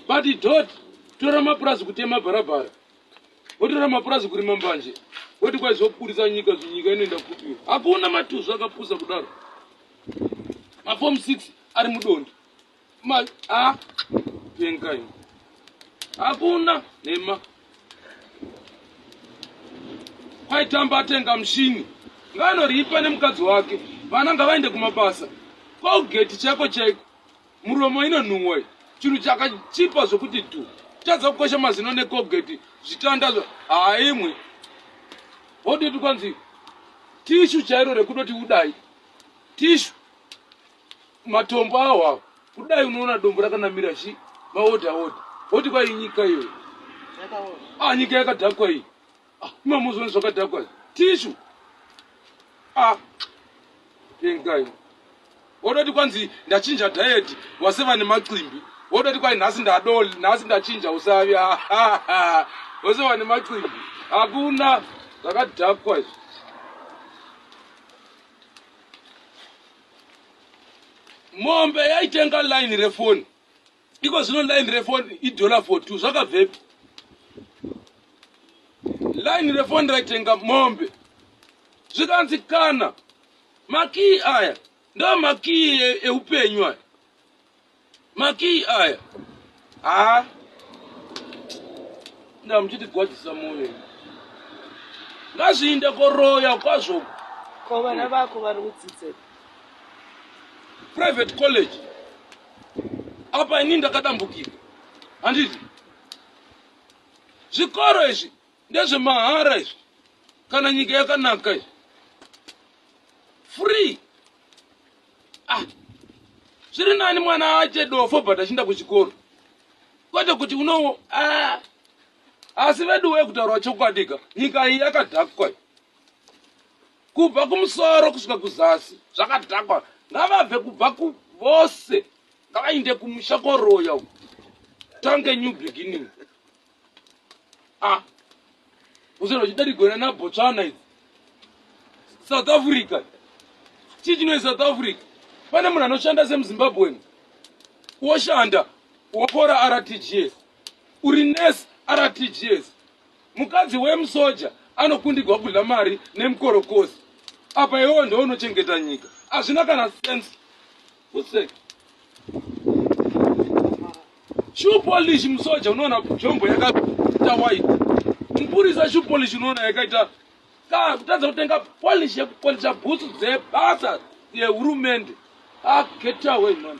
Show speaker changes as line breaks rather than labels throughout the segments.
but dot tora mapurazi kutema bharabhara wotora mapurazi kurima mbanje woti kwaizopurisa nyika nyika inoenda kupiwa hakuna matuzu akapusa kudaro maform 6 ari mudondo pengai hakuna nema kwaitamba atenga mushini ngaanoripa nemukadzi wake vana ngavaende kumabasa kwaugeti chako chaiko muromo inonhuwa chinhu chakachipa zvokuti tu tadza kukosha mazino nekogeti zvitandazvo haimwe woditi kwanzi tishu chairo rekudoti udai tishu matombo awawo kudai unoona dombo rakanamira chi maodha woti kwai nyika iyoyo nyika yakadhakwa iyi imamuzoni zvakadhakwa tishu pengai wodoti kwanzi ndachinja diet waseva nemacimbi wodoti kwai nhasi ndadoli nhasi ndachinja usavi waseva nemacimbi hakuna zvakadhakwa izvi mombe yaitenga line refoni iko zvino line refoni $42 zvakabvepi line refoni raitenga mombe zvikanzi kana makii aya ndo makii eupenyu aya makii aya ndamuchiti gwadzisa moyo ngazviinde koroya kwazvo
ko vana vako vari kudzidze
private college apa ini ndakadambukika handiti zvikoro izvi ndezvemahara izvi kana nyika yakanaka izvi free zviri nani mwana ache dofo but achinda kuchikoro kwete kuti uno asi vedu wekutaura chokwadika nyika iyi yakadhakwa kubva kumusoro kusvika kuzasi zvakadhakwa ngavabve kubva vose ngavainde kumusha koroya uku tange new beginning uzero chidarigona nabotswana idzi South Africa chichinoi South Africa pane munhu anoshanda semuzimbabweni woshanda wopora RTGS uri nesi RTGS mukadzi wemusoja anokundigwa kudla mari nemukorokosi apa iwewo ndo unochengeta nyika hazvina kana sense useke shoe polish musoja unoona jombo yakaita white mupurisa shoe polish unoona yakaita kutadza kutenga polish yekupolisha bhutsu dzebasa yehurumende get away man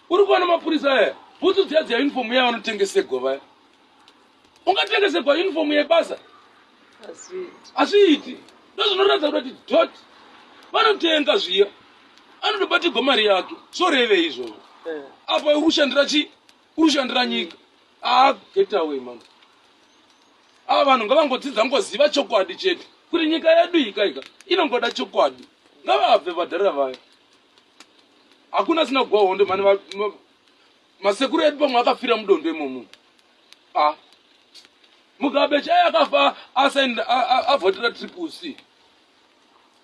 uri kuona mapurisa aya bhutsu dziya dzeunifomu yaya vanotengesegwa vaya ungatengesegwa unifomu yebasa hazviiti ndozvinoratidza kuti dot vanotenga zviya anotobatigwa mari yake soreve izvozvo apa urushandira urushandira nyika get away man ava vanhu ngavangodzidza ngoziva chokwadi chete kuti nyika yedu ikaika inongoda chokwadi ngavabve vadhara vaya hakuna sina kugwa hondo mani masekuru edu pamwe akafira mudondo imomo mugabe chaya akafa avhotera triple C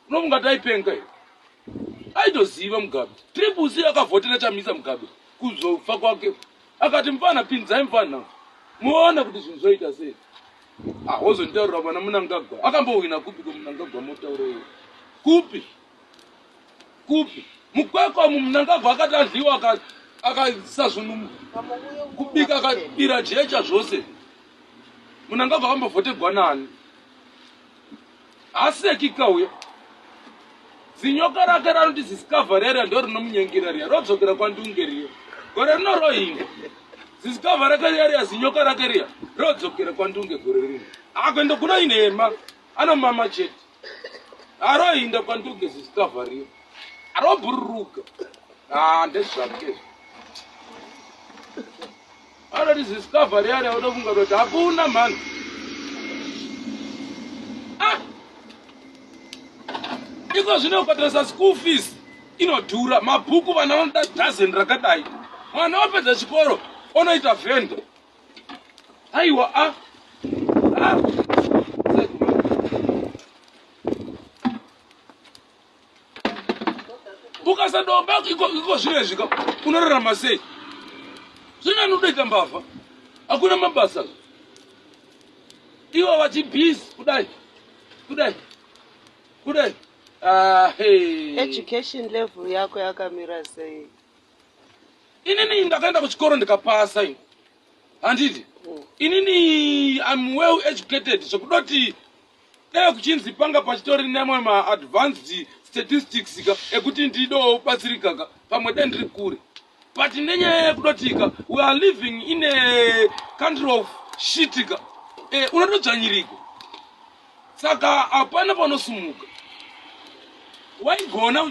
unomungati aipenga here aitoziva mugabe triple C akavhotera chamisa mugabe kuzofa kwake akati mufana pinzai mufana muona kuti zvinhu zvoita sei wozonditaurira vana munangagwa akambowina kupi kumunangagwa motaurei kupi mukwekwamu munangagwa akati adliwa akasazvunu kubika akabira jecha zvose munangagwa akambovhotegwa nani aseki kauya zinyoka rake ranoti zisikavharera ndo rinomunyengera riya rodzokera kwandunge riya gore rino rohinga zisikavha rake riya riya zinyoka rake riya rodzokera kwandunge gore rino akuenda kuno inema anomama chete arohinda kwandunge zisikavha riya arobhururuka ndezvake anoti zisikavha riya riya unofunga kuti hakuna mhani iko zvino ukatarisa school fees inodhura mabhuku vana vanoda dozen rakadai mwana wapedza chikoro onoita vhenda aiwa ukasadomba iko zvino izvika unorarama sei Zvina nodoita mbavha. Hakuna mabasa. Iwo vachibhizi kudai. Hey.
Education level yako yakamira sei?
Inini ndakaenda kuchikoro ndikapasa ini. Handiti? Inini I'm well educated. Zvekudoti dai kuchinzi panga pachitori nemwe ma-advanced statistics ekuti ndido batsirika pamwe dai ndiri kure. But nenyaya yekudotika we are living in a country of shit unotodzvanyiriko. Saka hapana panosumuka. Waigona